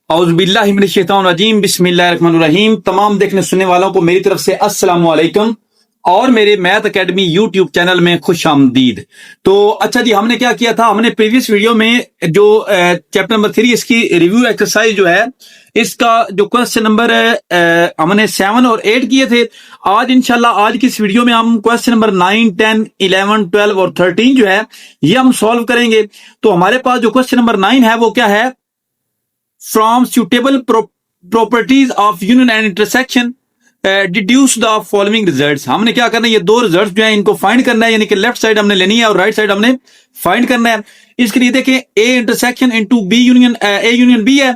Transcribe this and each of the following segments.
औज़ुबिल्लाहि मिनश्शैतानिर्रजीम बिस्मिल्लाहिर्रहमानिर्रहीम। तमाम देखने सुनने वालों को मेरी तरफ से अस्सलाम वालेकुम और मेरे मैथ एकेडमी यूट्यूब चैनल में खुश आमदीद। तो अच्छा जी, हमने क्या किया था, हमने प्रीवियस वीडियो में जो चैप्टर नंबर 3 इसकी रिव्यू एक्सरसाइज जो है, इसका जो क्वेश्चन नंबर हमने 7 और 8 किए थे। आज इंशाल्लाह आज की इस वीडियो में हम क्वेश्चन नंबर 9, 10, 11, 12 और 13 जो है ये हम सॉल्व करेंगे। तो हमारे पास जो क्वेश्चन नंबर 9 है वो क्या है, from suitable properties of union and intersection deduce the following results. हमने क्या करना है, ये दो रिजल्ट्स जो है इनको फाइंड करना है, यानी कि लेफ्ट साइड हमने लेनी है और राइट साइड हमने फाइंड करना है। इसके लिए देखें A intersection into B union A union B है,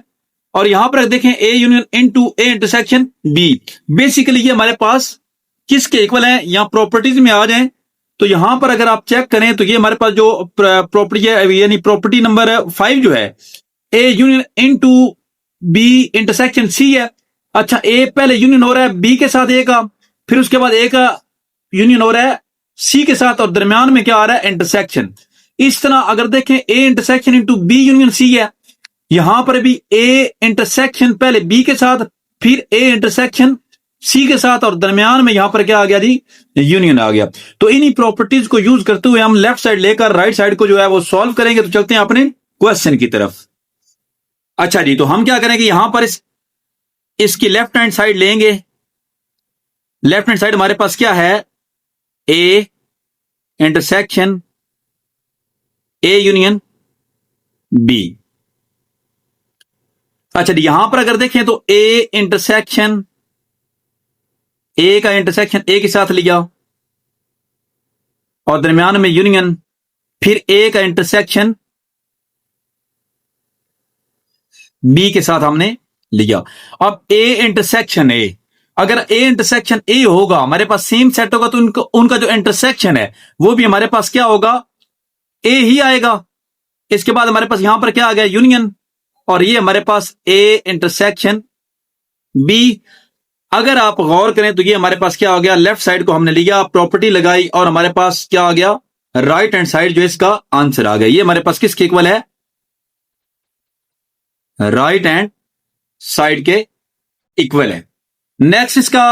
और यहां पर देखें A union into A intersection B. Basically ये हमारे पास किसके इक्वल है, यहां प्रॉपर्टीज में आ जाए तो यहां पर अगर आप चेक करें तो ये हमारे पास जो प्रॉपर्टी है, यानी प्रॉपर्टी नंबर 5 जो है A union into B intersection C है। अच्छा, ए पहले यूनियन हो रहा है बी के साथ ए का, फिर उसके बाद ए का यूनियन हो रहा है सी के साथ, और दरमियान में क्या आ रहा है, इंटरसेक्शन। इस तरह अगर देखें A intersection into B union C है, यहां पर भी ए इंटरसेक्शन पहले बी के साथ, फिर ए इंटरसेक्शन सी के साथ, और दरमियान में यहां पर क्या आ गया जी, यूनियन आ गया। तो इन्हीं प्रॉपर्टीज को यूज करते हुए हम लेफ्ट साइड लेकर राइट साइड को जो है वो सॉल्व करेंगे। तो चलते हैं अपने क्वेश्चन की तरफ। अच्छा जी, तो हम क्या करेंगे, यहां पर इसकी लेफ्ट हैंड साइड लेंगे। लेफ्ट हैंड साइड हमारे पास क्या है, A intersection A union B. अच्छा जी, यहां पर अगर देखें तो ए इंटरसेक्शन ए का इंटरसेक्शन ए के साथ लिया और दरमियान में यूनियन, फिर ए का इंटरसेक्शन बी के साथ हमने लिया। अब ए इंटरसेक्शन ए, अगर ए इंटरसेक्शन ए होगा, हमारे पास सेम सेट होगा, तो उनका जो इंटरसेक्शन है वो भी हमारे पास क्या होगा, ए ही आएगा। इसके बाद हमारे पास यहां पर क्या आ गया, यूनियन, और ये हमारे पास ए इंटरसेक्शन बी। अगर आप गौर करें तो ये हमारे पास क्या हो गया, लेफ्ट साइड को हमने लिया, प्रॉपर्टी लगाई, और हमारे पास क्या आ गया, राइट हैंड साइड जो इसका आंसर आ गया। ये हमारे पास किसके इक्वल है, राइट हैंड साइड के इक्वल है। नेक्स्ट इसका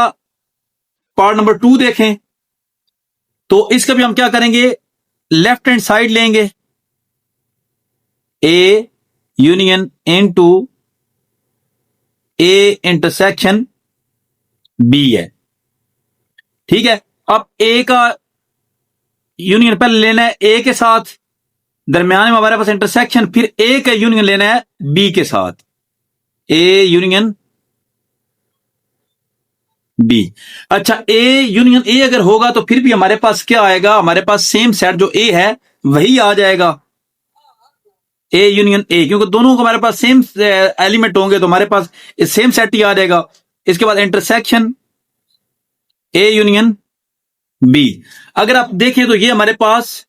पार्ट नंबर 2 देखें तो इसका भी हम क्या करेंगे, लेफ्ट हैंड साइड लेंगे, A union into A intersection B है, ठीक है। अब ए का यूनियन पहले लेना है ए के साथ, दरमियान में हमारे पास इंटरसेक्शन, फिर ए का यूनियन लेना है बी के साथ, ए यूनियन बी। अच्छा, ए यूनियन ए अगर होगा तो फिर भी हमारे पास क्या आएगा, हमारे पास सेम सेट जो ए है वही आ जाएगा, ए यूनियन ए, क्योंकि दोनों को हमारे पास सेम एलिमेंट होंगे तो हमारे पास सेम सेट ही आ जाएगा। इसके बाद इंटरसेक्शन ए यूनियन बी। अगर आप देखें तो ये हमारे पास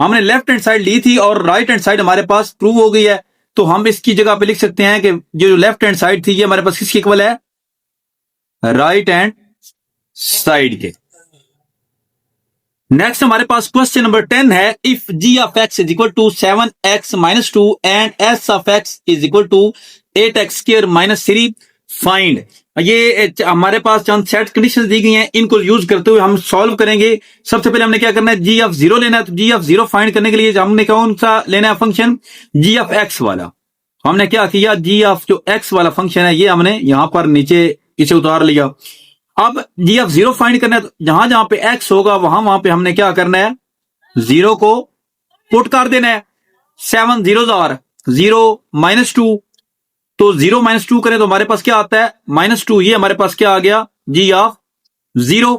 हमने लेफ्ट हैंड साइड ली थी और राइट हैंड साइड हमारे पास प्रूव हो गई है, तो हम इसकी जगह पे लिख सकते हैं कि जो लेफ्ट हैंड साइड थी ये हमारे पास किसकी इक्वल है, राइट हैंड साइड के। नेक्स्ट हमारे पास क्वेश्चन नंबर 10 है, if G of x is equal to 7x-2 and S of x is equal to 8x² - 3 find. ये हमारे पास चंद सेट कंडीशंस दी गई हैं, इनको यूज करते हुए हम सॉल्व करेंगे। सबसे पहले हमने क्या करना है, जी ऑफ 0 लेना है। तो जी ऑफ 0 फाइंड करने के लिए हमने कौन सा लेना है फंक्शन, जी ऑफ एक्स वाला। हमने क्या किया, जी ऑफ जो एक्स वाला फंक्शन है ये हमने यहां पर नीचे इसे उतार लिया। अब जी ऑफ 0 फाइंड करना है, तो जहां जहां पे एक्स होगा वहां पे हमने क्या करना है, 0 को पुट कर देना है। 7 zeros are 0 - 2, तो 0 - 2 करें तो हमारे पास क्या आता है, -2। ये हमारे पास क्या आ गया, जी ऑफ 0।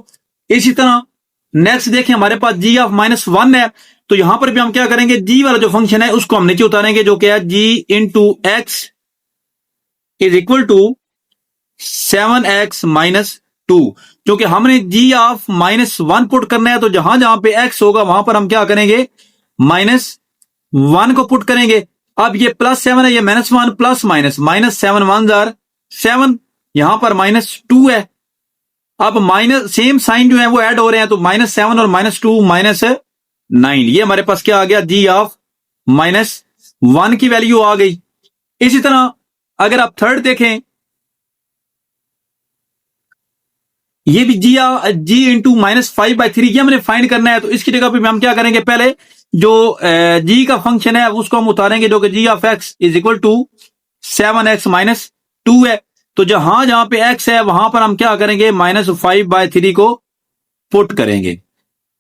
इसी तरह नेक्स्ट देखें, हमारे पास जी ऑफ -1 है, तो यहां पर भी हम क्या करेंगे, जी वाला जो फंक्शन है उसको हम नीचे उतारेंगे, जो क्या है, g into x is equal to 7x - 2। क्योंकि हमने जी ऑफ -1 पुट करना है, तो जहां जहां पे x होगा वहां पर हम क्या करेंगे, -1 को पुट करेंगे। अब ये +7 है, ये -1 प्लस माइनस, -7 1 जार 7, यहां पर -2 है। अब माइनस सेम साइन जो है वो ऐड हो रहे हैं, तो -7 और -2 -9। ये हमारे पास क्या आ गया, जी ऑफ -1 की वैल्यू आ गई। इसी तरह अगर आप थर्ड देखें, ये भी जी इंटू -5/3 ये हमने फाइंड करना है। तो इसकी जगह पे हम क्या करेंगे, पहले जो जी का फंक्शन है उसको हम उतारेंगे, जो कि g of x is equal to 7x-2 है। तो जहां जहां पे x है वहां पर हम क्या करेंगे, -5/3 को पुट करेंगे।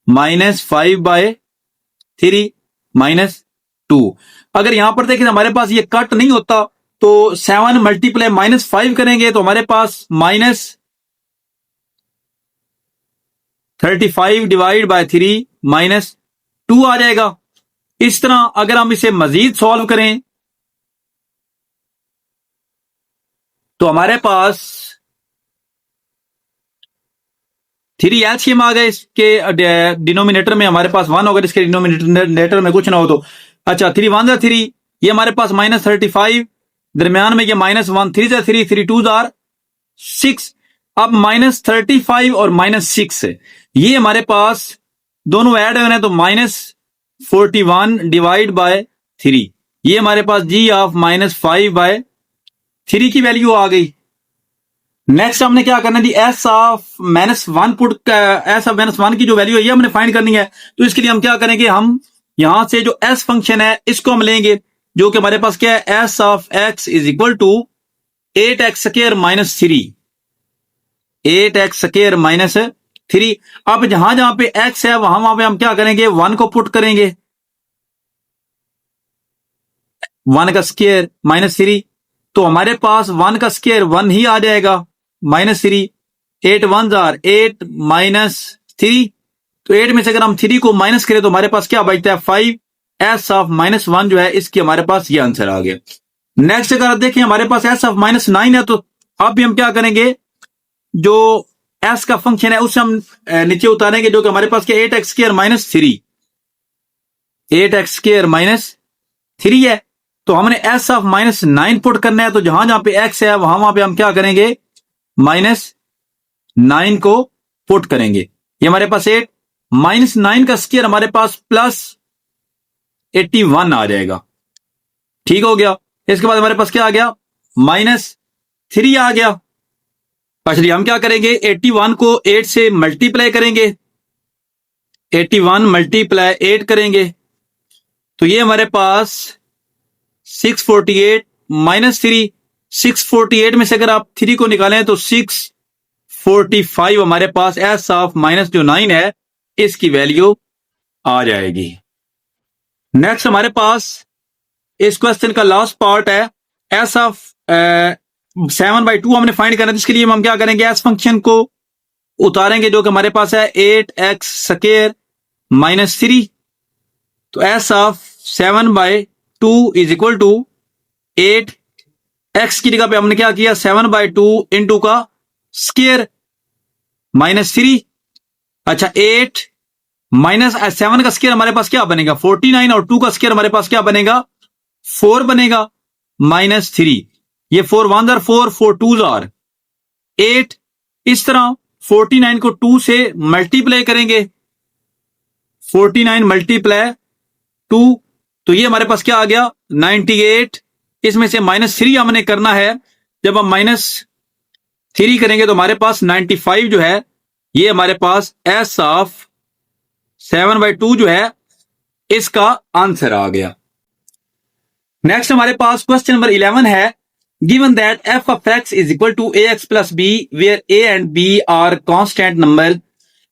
-5/3 -2। अगर यहां पर देखें हमारे पास ये कट नहीं होता, तो 7 मल्टीप्लाई -5 करेंगे तो हमारे पास -35 डिवाइड बाय 3 -2 आ जाएगा। इस तरह अगर हम इसे मजीद सॉल्व करें तो हमारे पास 3 एलसीएम आ गए। इसके डिनोमिनेटर में हमारे पास 1 होगा, इसके डिनोमिनेटर में कुछ ना हो तो अच्छा 3 1 जा 3, ये हमारे पास -35, दरमियान में ये -1, 3 जा 3, 3 2 जार 6। अब -35 और -6 है, ये हमारे पास दोनों ऐड हो रहे हैं, तो -41 डिवाइड बाय 3, ये हमारे पास जी ऑफ -5/3 की वैल्यू आ गई। नेक्स्ट हमने क्या करना है जी, एस ऑफ -1 की जो वैल्यू है ये हमने फाइंड करनी है। तो इसके लिए हम क्या करेंगे, हम यहां से जो एस फंक्शन है इसको हम लेंगे, जो कि हमारे पास क्या है, S of x is equal to 8x² -3, 8x² -3। अब जहां जहां पे x है वहां पे हम क्या करेंगे, 1 को पुट करेंगे, 1 का स्क्वायर -3। तो हमारे पास 1 का स्क्वायर 1 ही आ जाएगा, -3, 8 1 जार 8 -3। तो 8 में से अगर हम 3 को माइनस करें तो हमारे पास क्या बचता है, 5। एस ऑफ -1 जो है इसकी हमारे पास ये आंसर आ गया। नेक्स्ट अगर आप देखें हमारे पास एस ऑफ -9 है, तो अब भी हम क्या करेंगे, जो एस का फंक्शन है उसे हम नीचे उतारेंगे, जो कि हमारे पास क्या 8x² -3, 8x² -3 है। तो हमने एस ऑफ -9 पुट करना है, तो जहां जहां पे एक्स है वहां वहां पे हम क्या करेंगे, -9 को पुट करेंगे। ये हमारे पास 8 -9 का स्क्वायर हमारे पास +81 आ जाएगा। ठीक हो गया। इसके बाद हमारे पास क्या आ गया, -3 आ गया। चलिए हम क्या करेंगे, 81 को 8 से मल्टीप्लाई करेंगे, 81 मल्टीप्लाई 8 करेंगे, तो ये हमारे पास 648 -3, 648 में से अगर आप 3 को निकालें तो 645 हमारे पास एस ऑफ -9 है इसकी वैल्यू आ जाएगी। नेक्स्ट हमारे पास इस क्वेश्चन का लास्ट पार्ट है, एस ऑफ 7/2 हमने फाइंड करना है। इसके लिए हम क्या करेंगे, एस फंक्शन को उतारेंगे, जो कि हमारे पास है 8x² -3। तो S of 7/2 is equal to 8, X की जगह पे हमने क्या किया, 7/2 इंटू का स्क्वायर -3। अच्छा 8 -7 का स्क्वायर हमारे पास क्या बनेगा, 49, और 2 का स्क्वायर हमारे पास क्या बनेगा, 4 बनेगा, -3। ये 4 1 जार 4, 4 2 जार 8। इस तरह 49 को 2 से मल्टीप्लाई करेंगे, 49 मल्टीप्लाई 2, तो ये हमारे पास क्या आ गया, 98। इसमें से -3 हमने करना है, जब हम -3 करेंगे तो हमारे पास 95 जो है ये हमारे पास एस ऑफ 7/2 जो है इसका आंसर आ गया। नेक्स्ट हमारे पास क्वेश्चन नंबर 11 है, given that f of x is equal to ax plus b where a and b are constant number,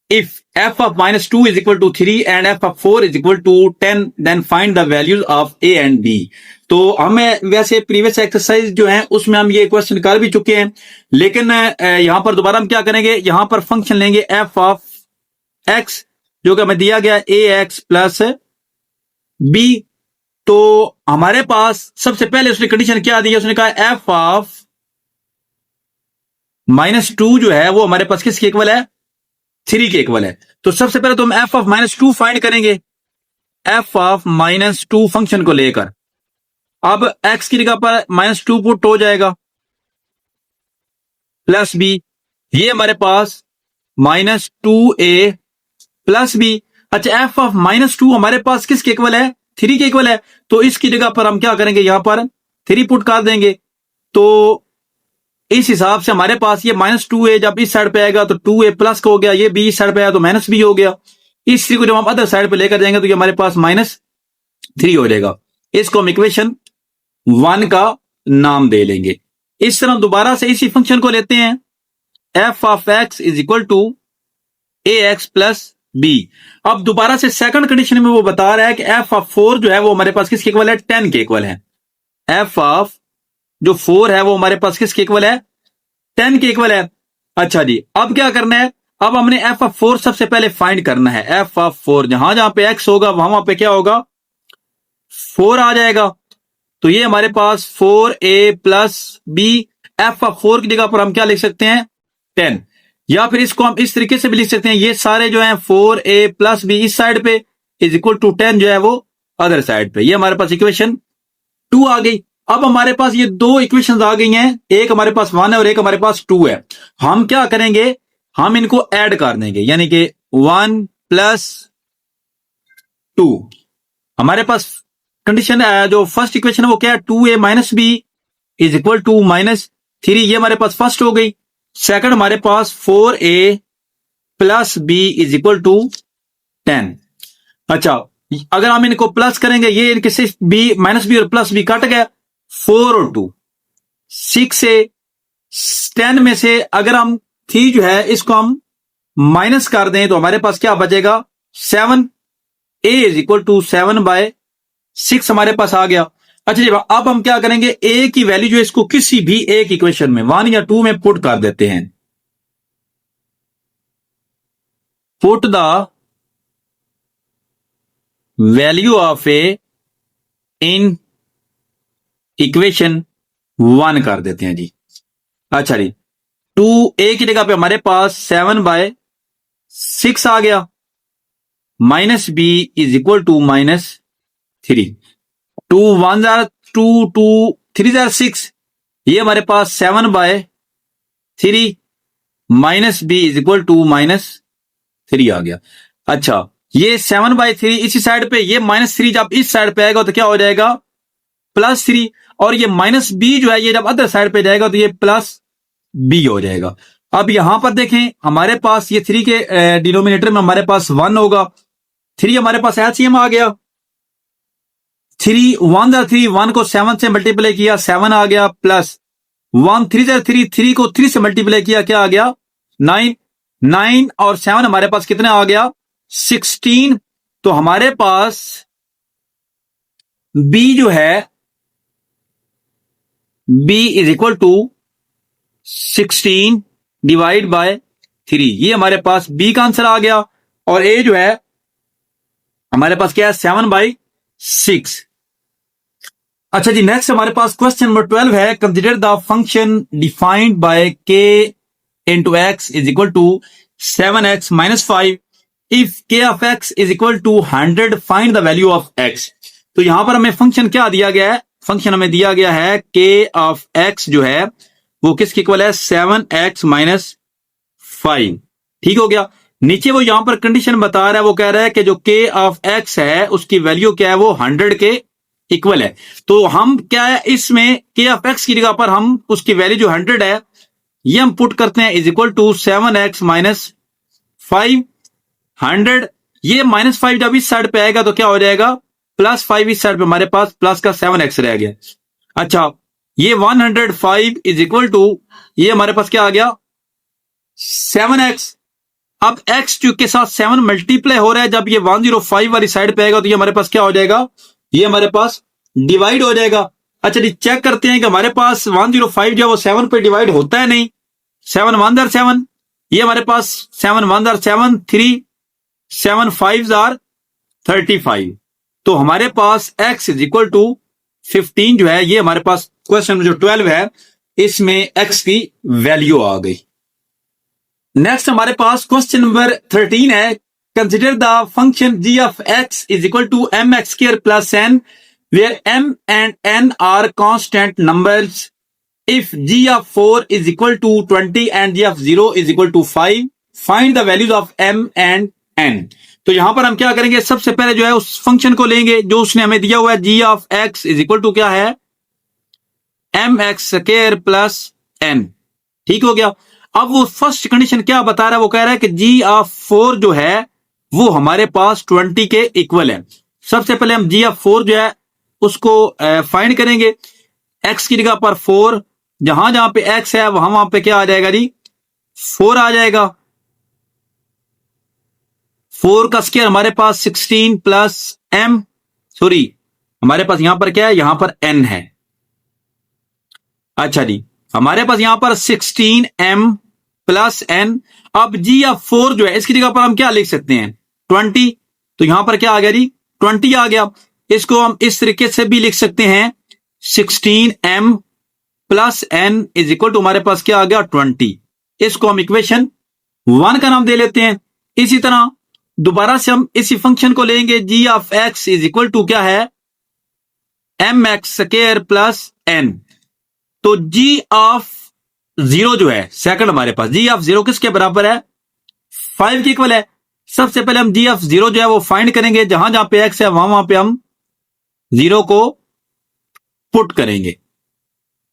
if f of -2 is equal to 3 and f of 4 is equal to 10, then find the values of a and b। तो हमें वैसे previous exercise जो है उसमें हम ये question कर भी चुके हैं, लेकिन यहां पर दोबारा हम क्या करेंगे, यहां पर फंक्शन लेंगे f of x, जो कि हमें दिया गया ax प्लस b। तो हमारे पास सबसे पहले उसने कंडीशन क्या दी है, उसने कहा f ऑफ -2 जो है वो हमारे पास किसके इक्वल है, 3 के इक्वल है। तो सबसे पहले तो हम f ऑफ -2 फाइंड करेंगे, f ऑफ -2 फंक्शन को लेकर। अब x की जगह पर -2 पुट हो जाएगा, प्लस b, ये हमारे पास -2a प्लस b। अच्छा f ऑफ -2 हमारे पास किसके इक्वल है, 3 के इक्वल है। तो इसकी जगह पर हम क्या करेंगे, यहां पर 3 पुट कर देंगे, तो इस हिसाब से हमारे पास ये -2a जब इस साइड पे आएगा तो 2a प्लस का हो गया, ये b इस साइड पे आया तो -b हो गया। इस 3 को जब हम अदर साइड पे लेकर जाएंगे तो ये हमारे पास -3 हो जाएगा। इसको हम इक्वेशन 1 का नाम दे लेंगे। इस तरह दोबारा से इसी फंक्शन को लेते हैं, f of x is equal to ax plus b। अब दोबारा से सेकंड कंडीशन में वो बता रहा है कि f ऑफ 4 जो है वो हमारे पास किसके इक्वल है, 10 के इक्वल है। f ऑफ जो 4 है वो हमारे पास किसके इक्वल है, 10 के इक्वल है। अच्छा जी, अब क्या करना है, अब हमने f ऑफ 4 सबसे पहले फाइंड करना है। f ऑफ 4 जहां जहां पे x होगा वहां पे क्या होगा, 4 आ जाएगा। तो ये हमारे पास 4a plus b, f of 4 की जगह पर हम क्या लिख सकते हैं, 10। या फिर इसको हम इस तरीके से भी लिख सकते हैं, ये सारे जो हैं 4a प्लस b इस साइड पे इज इक्वल टू 10 जो है वो अदर साइड पे। ये हमारे पास इक्वेशन 2 आ गई। अब हमारे पास ये दो इक्वेशंस आ गई हैं, एक हमारे पास 1 है और एक हमारे पास 2 है। हम क्या करेंगे, हम इनको ऐड कर देंगे, यानी कि 1 प्लस 2। हमारे पास कंडीशन जो फर्स्ट इक्वेशन है वो क्या है, 2a minus B is equal to -3। ये हमारे पास फर्स्ट हो गई। सेकंड हमारे पास 4a plus B is equal to 10। अच्छा, अगर हम इनको प्लस करेंगे, ये इनके सिर्फ बी माइनस बी और प्लस बी कट गया, 4 और 2 6 से 10 में से अगर हम 3 जो है इसको हम माइनस कर दें तो हमारे पास क्या बचेगा, 7। a इज इक्वल टू 7/6 हमारे पास आ गया। अच्छा जी, अब हम क्या करेंगे, a की वैल्यू जो है इसको किसी भी एक इक्वेशन में 1 या 2 में पुट कर देते हैं। Put the value of a in equation 1 कर देते हैं जी। अच्छा जी, 2a की जगह पे हमारे पास 7/6 आ गया, minus B is equal to -3। 2 1 2 2 3 6, ये हमारे पास 7/3 minus B is equal to -3 आ गया। अच्छा, ये 7/3 इसी साइड पे, ये -3 जब इस साइड पे आएगा तो क्या हो जाएगा, +3। और ये माइनस बी जो है ये जब अदर साइड पे जाएगा तो ये +b हो जाएगा। अब यहां पर देखें, हमारे पास ये 3 के डिनोमिनेटर में हमारे पास 1 होगा, 3 हमारे पास एलसीएम आ गया। 3 1 3, 1 को 7 से मल्टीप्लाई किया 7 आ गया, प्लस 1 3 3, 3 को 3 से मल्टीप्लाई किया क्या आ गया, 9। 9 और 7 हमारे पास कितना आ गया, 16। तो हमारे पास b जो है, b is equal to 16 divide by 3। ये हमारे पास b का आंसर आ गया। और a जो है हमारे पास क्या है, 7/6। अच्छा जी, नेक्स्ट हमारे पास क्वेश्चन नंबर 12 है, consider the function defined by k into x is equal to 7x minus 5। If k of x is equal to 100 find the value of x। तो यहां पर हमें फंक्शन क्या दिया गया है, फंक्शन हमें दिया गया है k ऑफ x जो है वो किसके इक्वल है, 7x माइनस 5। ठीक हो गया। नीचे वो यहां पर कंडीशन बता रहा है, वो कह रहा है कि जो k ऑफ x है उसकी वैल्यू क्या है, वो 100 के इक्वल है। तो हम क्या है, इसमें k ऑफ x की जगह पर हम उसकी वैल्यू जो 100 है ये हम पुट करते हैं, is equal to 7x minus 5। 100, ये -5 जब इस साइड पे आएगा तो क्या हो जाएगा, +5 इस साइड पे हमारे पास प्लस का 7x रह गया। अच्छा, ये 105 इज इक्वल टू, ये हमारे पास क्या आ गया, 7x। अब x के साथ 7 मल्टीप्लाई हो रहा है, जब ये 105 वाली साइड पे आएगा तो ये हमारे पास क्या हो जाएगा, ये हमारे पास डिवाइड हो जाएगा। अच्छा जी, चेक करते हैं कि हमारे पास 105 जो है वो 7 पे डिवाइड होता है नहीं। 7 1 are 7, ये हमारे पास 7 1 are 7, 3 7 5 are 35। तो हमारे पास x इज इक्वल टू 15 जो है, ये हमारे पास क्वेश्चन जो 12 है इसमें x की वैल्यू आ गई। नेक्स्ट हमारे पास क्वेश्चन नंबर 13 है, consider the function g of x is equal to mx² plus n where m and n are constant numbers. If g of 4 is equal to 20 and g of 0 is equal to 5, find the values of m and n. तो यहां पर हम क्या करेंगे, सबसे पहले जो है उस फंक्शन को लेंगे जो उसने हमें दिया हुआ है, g of x is equal to क्या है, M x square plus N. ठीक हो गया। अब वो फर्स्ट कंडीशन क्या बता रहा है, वो कह रहा है कि जी ऑफ 4 जो है वो हमारे पास 20 के इक्वल है। सबसे पहले हम जी ऑफ 4 जो है उसको फाइंड करेंगे। एक्स की जगह पर 4, जहां जहां पे एक्स है वहां पे क्या आ जाएगा जी, 4 आ जाएगा। 4 का स्क्वायर हमारे पास 16 प्लस एम, सॉरी हमारे पास यहां पर क्या है, यहां पर एन है। अच्छा जी, हमारे पास यहां पर 16m प्लस एन। अब जी ऑफ 4 जो है इसकी जगह पर हम क्या लिख सकते हैं, 20। तो यहां पर क्या आ गया जी, 20 आ गया। इसको हम इस तरीके से भी लिख सकते हैं, 16m plus N is equal to हमारे पास क्या आ गया, 20। इसको हम इक्वेशन 1 का नाम दे लेते हैं। इसी तरह दोबारा से हम इसी फंक्शन को लेंगे, g of x is equal to क्या है, M x square plus n. तो जी ऑफ 0 जो है सेकंड हमारे पास, जी ऑफ 0 किसके बराबर है, 5 के इक्वल है। सबसे पहले हम जी ऑफ 0 जो है वो फाइंड करेंगे, जहां जहां पे एक्स है वहां वहां पे हम 0 को पुट करेंगे।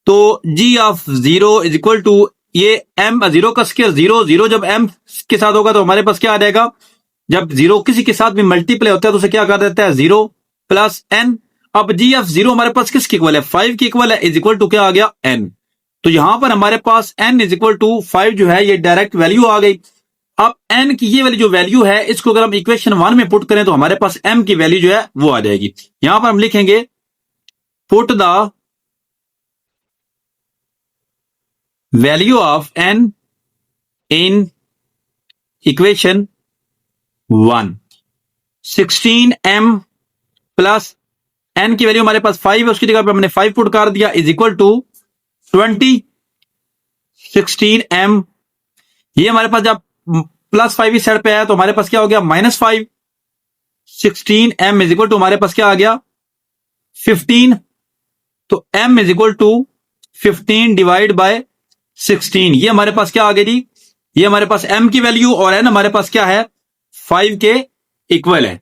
तो g of 0 is equal to ये एम 0 का स्क्वायर 0, 0 जब एम के साथ होगा तो हमारे पास क्या आ जाएगा, जब 0 किसी के साथ भी मल्टीप्लाई होता है तो उसे क्या कर देता है, 0 प्लस एन। अब जी ऑफ 0 हमारे पास किसके इक्वल है, 5 के इक्वल है, इज इक्वल टू क्या आ गया, एन। तो यहां पर हमारे पास n इज इक्वल टू 5 जो है ये डायरेक्ट वैल्यू आ गई। अब n की ये वाली जो वैल्यू है इसको अगर हम इक्वेशन 1 में पुट करें तो हमारे पास m की वैल्यू जो है वो आ जाएगी। यहां पर हम लिखेंगे put the value of n in equation 1। 16m plus n की वैल्यू हमारे पास 5 है, उसकी जगह पर हमने 5 पुट कर दिया, इज इक्वल टू 20। 16m ये हमारे पास जब प्लस 5 इस साइड पे आया तो हमारे पास क्या हो गया, -5। 16m इज इक्वल टू हमारे पास क्या आ गया, 15। तो m is equal to 15 divide by 16। ये हमारे पास क्या आ गया जी, ये हमारे पास m की वैल्यू और n हमारे पास क्या है, 5 के इक्वल है।